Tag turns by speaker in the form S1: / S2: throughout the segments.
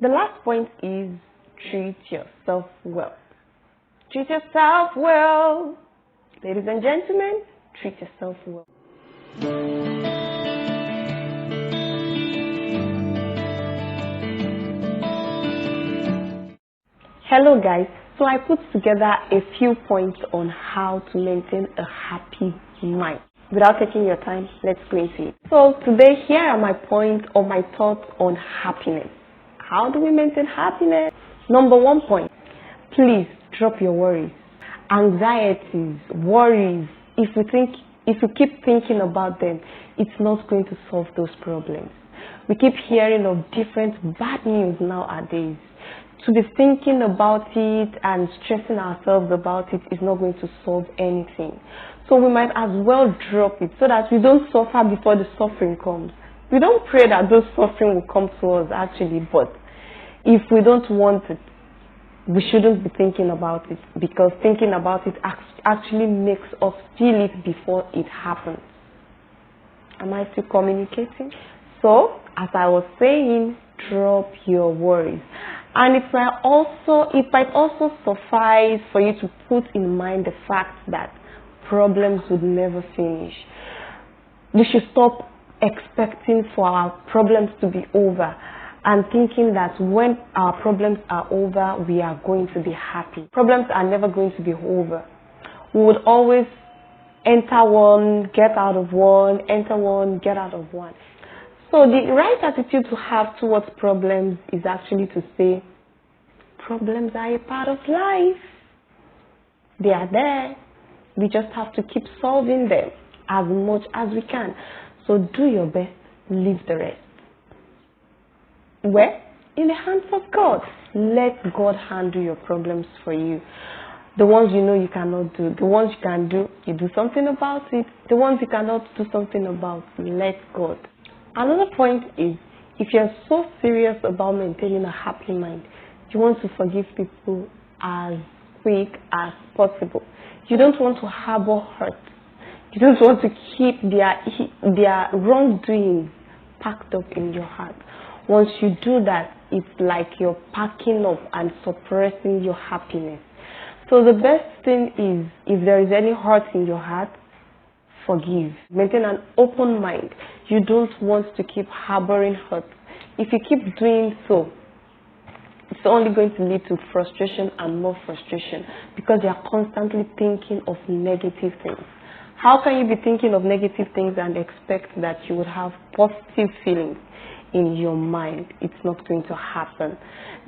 S1: The last point is treat yourself well. Treat yourself well. Ladies and gentlemen, treat yourself well. Hello guys, so I put together a few points on how to maintain a happy mind. Without taking your time, let's go into it. So today, here are my points or my thoughts on happiness. How do we maintain happiness? Number 1 point, please drop your worries. Anxieties, worries, if you keep thinking about them, it's not going to solve those problems. We keep hearing of different bad news nowadays. To be thinking about it and stressing ourselves about it is not going to solve anything. So we might as well drop it so that we don't suffer before the suffering comes. We don't pray that those suffering will come to us actually, but if we don't want it, we shouldn't be thinking about it, because thinking about it actually makes us feel it before it happens. Am I still communicating? So, as I was saying, drop your worries. And it might also suffice for you to put in mind the fact that problems would never finish. We should stop expecting for our problems to be over and thinking that when our problems are over, we are going to be happy. Problems are never going to be over. We would always enter one, get out of one, enter one, get out of one. So the right attitude to have towards problems is actually to say, problems are a part of life. They are there. We just have to keep solving them as much as we can. So do your best, leave the rest. Where? In the hands of God. Let God handle your problems for you. The ones you know you cannot do, the ones you can do, you do something about it. The ones you cannot do something about, let God. Another point is, if you're so serious about maintaining a happy mind, you want to forgive people as quick as possible. You don't want to harbor hurt. You don't want to keep their wrongdoings packed up in your heart. Once you do that, it's like you're packing up and suppressing your happiness. So the best thing is, if there is any hurt in your heart, forgive. Maintain an open mind. You don't want to keep harboring hurt. If you keep doing so, it's only going to lead to frustration and more frustration, because you are constantly thinking of negative things. How can you be thinking of negative things and expect that you would have positive feelings in your mind? It's not going to happen.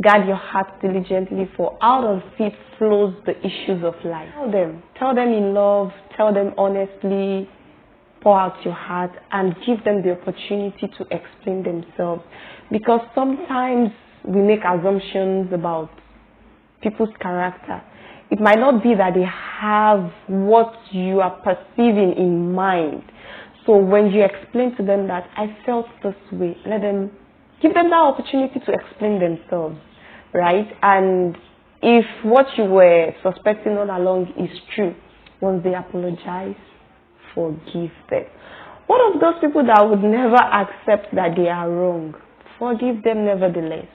S1: Guard your heart diligently, for out of it flows the issues of life. Tell them in love, tell them honestly, pour out your heart and give them the opportunity to explain themselves. Because sometimes we make assumptions about people's character. It might not be that they have what you are perceiving in mind. So when you explain to them that I felt this way, give them that opportunity to explain themselves, right? And if what you were suspecting all along is true, once they apologize, forgive them. One of those people that would never accept that they are wrong, forgive them nevertheless.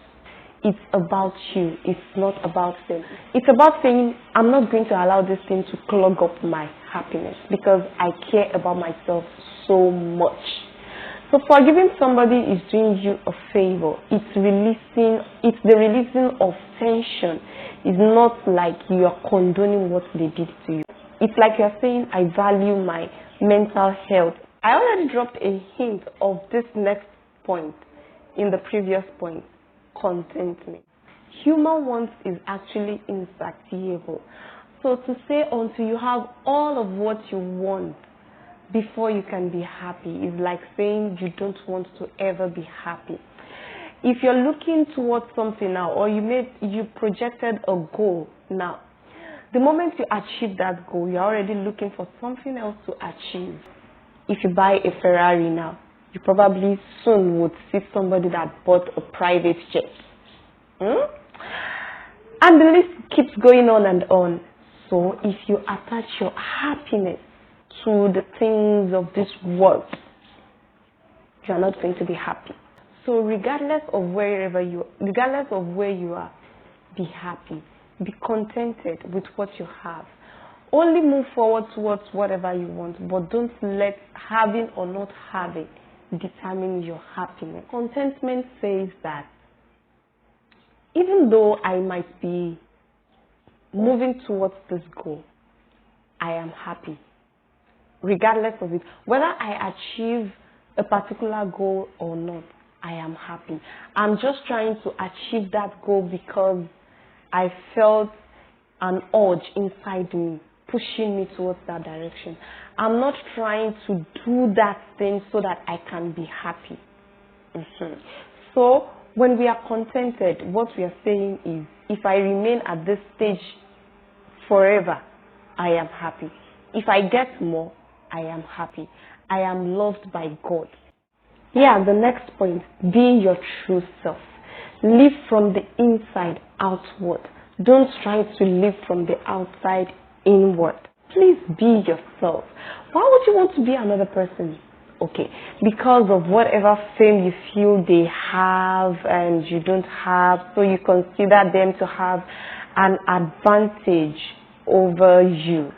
S1: It's about you. It's not about them. It's about saying, I'm not going to allow this thing to clog up my happiness, because I care about myself so much. So forgiving somebody is doing you a favor. It's the releasing of tension. It's not like you are condoning what they did to you. It's like you're saying, I value my mental health. I already dropped a hint of this next point in the previous point. Contentment. Human wants is actually insatiable. So to say until you have all of what you want before you can be happy is like saying you don't want to ever be happy. If you're looking towards something now, or you projected a goal now, the moment you achieve that goal, you're already looking for something else to achieve. If you buy a Ferrari now, you probably soon would see somebody that bought a private jet. And the list keeps going on and on. So if you attach your happiness to the things of this world, you are not going to be happy. So regardless of where you are, be happy. Be contented with what you have. Only move forward towards whatever you want, but don't let having or not having determine your happiness. Contentment says that even though I might be moving towards this goal, I am happy. Regardless of it, whether I achieve a particular goal or not, I am happy. I'm just trying to achieve that goal because I felt an urge inside me pushing me towards that direction. I'm not trying to do that thing so that I can be happy. So when we are contented, what we are saying is, if I remain at this stage forever, I am happy. If I get more, I am happy. I am loved by God. Yeah, the next point, be your true self. Live from the inside outward. Don't try to live from the outside inward. Please be yourself. Why would you want to be another person? Okay, because of whatever fame you feel they have and you don't have, so you consider them to have an advantage over you.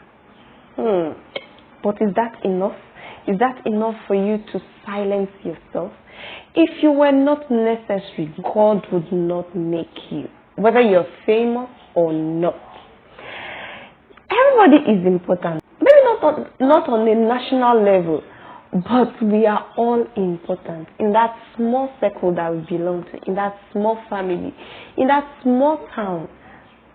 S1: But is that enough? Is that enough for you to silence yourself? If you were not necessary, God would not make you, whether you're famous or not. Everybody is important. Maybe not on a national level, but we are all important. In that small circle that we belong to, in that small family, in that small town,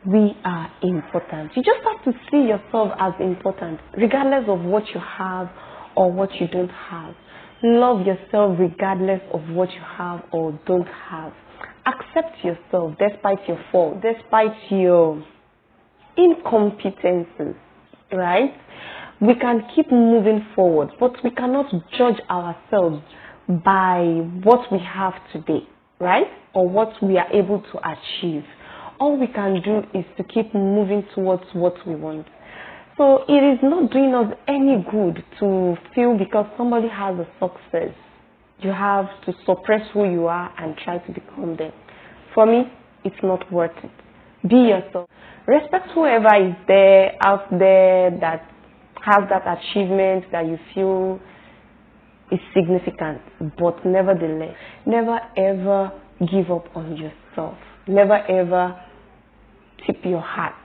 S1: we are important. You just have to see yourself as important, regardless of what you have or what you don't have. Love yourself regardless of what you have or don't have. Accept yourself despite your fault, despite your incompetences, right? We can keep moving forward, but we cannot judge ourselves by what we have today, right? Or what we are able to achieve. All we can do is to keep moving towards what we want. So it is not doing us any good to feel because somebody has a success, you have to suppress who you are and try to become them. For me, it's not worth it. Be yourself. Respect whoever is there, out there, that has that achievement that you feel is significant. But nevertheless, never ever give up on yourself. Never ever tip your hat.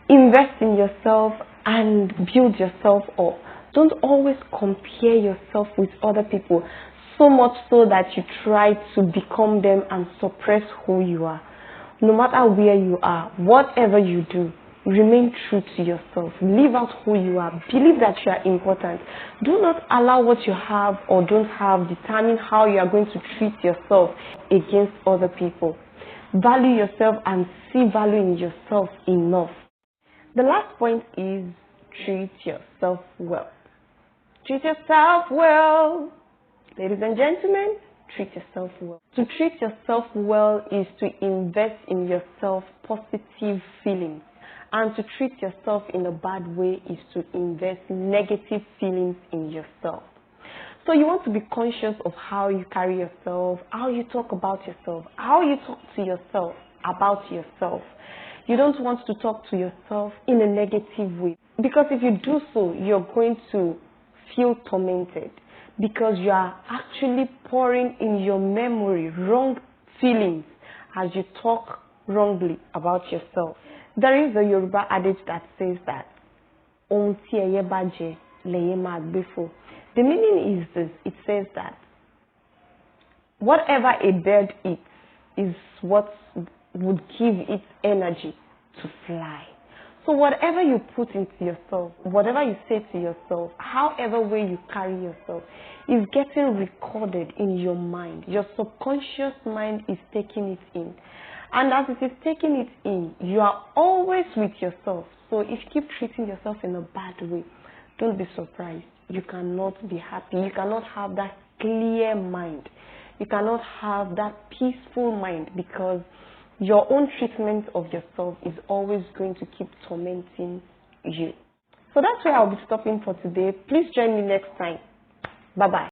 S1: Invest in yourself and build yourself up. Don't always compare yourself with other people, so much so that you try to become them and suppress who you are. No matter where you are, whatever you do, remain true to yourself. Live out who you are. Believe that you are important. Do not allow what you have or don't have determine how you are going to treat yourself against other people. Value yourself and see value in yourself enough. The last point is treat yourself well. Treat yourself well. Ladies and gentlemen, treat yourself well. To treat yourself well is to invest in yourself positive feelings. And to treat yourself in a bad way is to invest negative feelings in yourself. So you want to be conscious of how you carry yourself, how you talk about yourself, how you talk to yourself about yourself. You don't want to talk to yourself in a negative way. Because if you do so, you're going to feel tormented. Because you are actually pouring in your memory wrong feelings as you talk wrongly about yourself. There is a Yoruba adage that says that "Ohun tí ẹyẹ bá jẹ lẹyẹ máa gbé fò." The meaning is this: it says that whatever a bird eats is what would give it energy to fly. So whatever you put into yourself, whatever you say to yourself, however way you carry yourself, is getting recorded in your mind. Your subconscious mind is taking it in. And as it is taking it in, you are always with yourself. So if you keep treating yourself in a bad way, don't be surprised. You cannot be happy. You cannot have that clear mind. You cannot have that peaceful mind because your own treatment of yourself is always going to keep tormenting you. So that's where I'll be stopping for today. Please join me next time. Bye-bye.